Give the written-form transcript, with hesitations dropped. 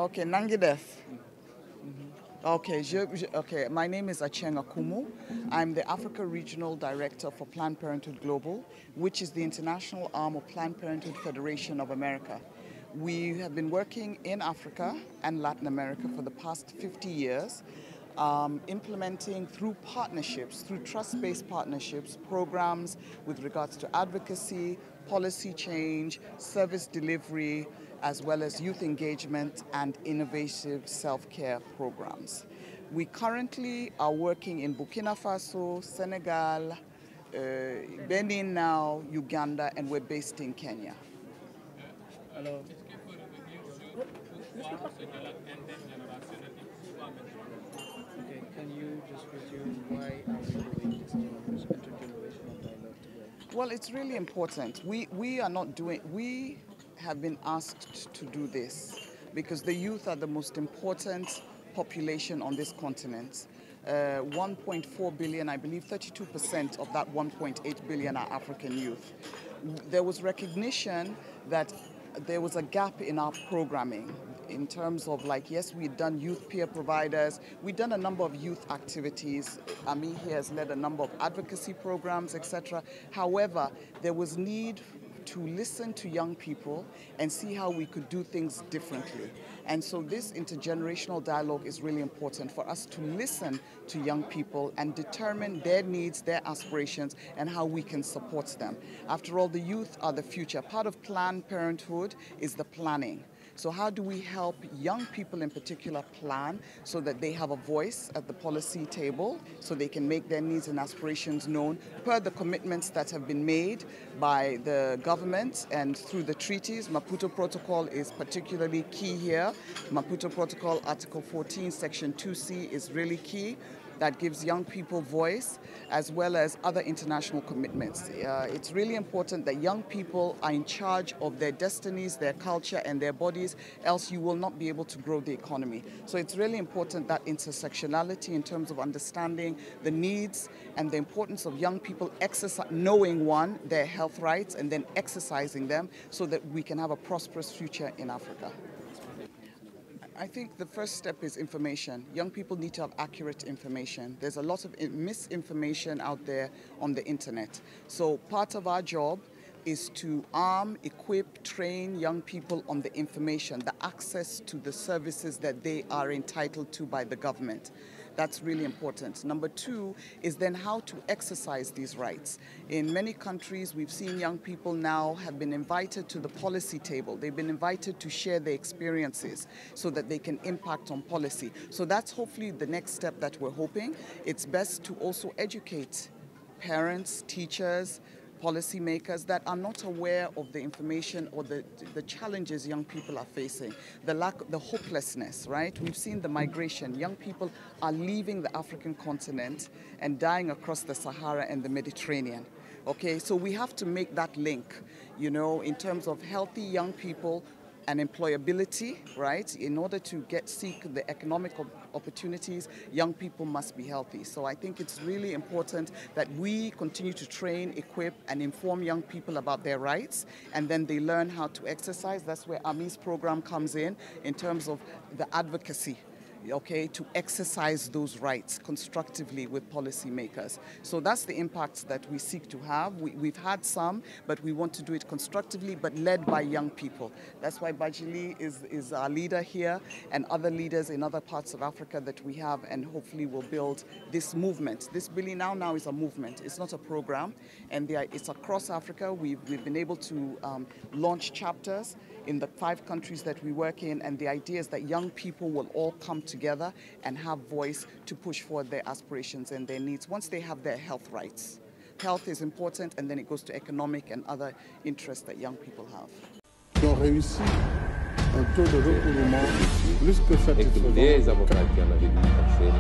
Okay, Nangidef. Okay, okay, my name is Acheng Akumu. I'm the Africa Regional Director for Planned Parenthood Global, which is the international arm of Planned Parenthood Federation of America. We have been working in Africa and Latin America for the past 50 years, implementing through partnerships, through trust-based partnerships, programs with regards to advocacy, policy change, service delivery, as well as youth engagement and innovative self-care programs. We currently are working in Burkina Faso, Senegal, Benin now, Uganda, and we're based in Kenya. Alors, okay, can you just resume why are we doing this intergenerational dialogue today? Well, it's really important. We have been asked to do this because the youth are the most important population on this continent. 1.4 billion, I believe 32% of that 1.8 billion are African youth. There was recognition that there was a gap in our programming in terms of, like, yes, we've done youth peer providers, we've done a number of youth activities. Ami here has led a number of advocacy programs, etc. However, there was need to listen to young people and see how we could do things differently. And so this intergenerational dialogue is really important for us to listen to young people and determine their needs, their aspirations, and how we can support them. After all, the youth are the future. Part of Planned Parenthood is the planning. So how do we help young people in particular plan so that they have a voice at the policy table, so they can make their needs and aspirations known per the commitments that have been made by the government and through the treaties. Maputo Protocol is particularly key here. Maputo Protocol Article 14, Section 2C is really key. That gives young people voice, as well as other international commitments. It's really important that young people are in charge of their destinies, their culture, and their bodies, else you will not be able to grow the economy. So it's really important that intersectionality in terms of understanding the needs and the importance of young people knowing, one, their health rights, and then exercising them so that we can have a prosperous future in Africa. I think the first step is information. Young people need to have accurate information. There's a lot of misinformation out there on the internet. So part of our job is to arm, equip, train young people on the information, the access to the services that they are entitled to by the government. That's really important. Number two is then how to exercise these rights. In many countries, we've seen young people now have been invited to the policy table. They've been invited to share their experiences so that they can impact on policy. So that's hopefully the next step that we're hoping. It's best to also educate parents, teachers, policymakers that are not aware of the information or the challenges young people are facing, the hopelessness, right? We've seen the migration. Young people are leaving the African continent and dying across the Sahara and the Mediterranean. Okay, so we have to make that link, you know, in terms of healthy young people and employability, right? In order to seek the economic opportunities, young people must be healthy. So I think it's really important that we continue to train, equip, and inform young people about their rights, and then they learn how to exercise. That's where Ami's program comes in terms of the advocacy. Okay, to exercise those rights constructively with policymakers. So that's the impact that we seek to have. We've had some, but we want to do it constructively, but led by young people. That's why BILLI is our leader here, and other leaders in other parts of Africa that we have, and hopefully will build this movement. This BILLI Now is a movement. It's not a program, and it's across Africa. We've been able to launch chapters in the 5 countries that we work in, and the idea is that young people will all come together and have voice to push forward their aspirations and their needs once they have their health rights. Health is important, and then it goes to economic and other interests that young people have. Ils ont réussi un taux de recouvrement plus que satisfaisant. Les avocats qui en avaient dû verser,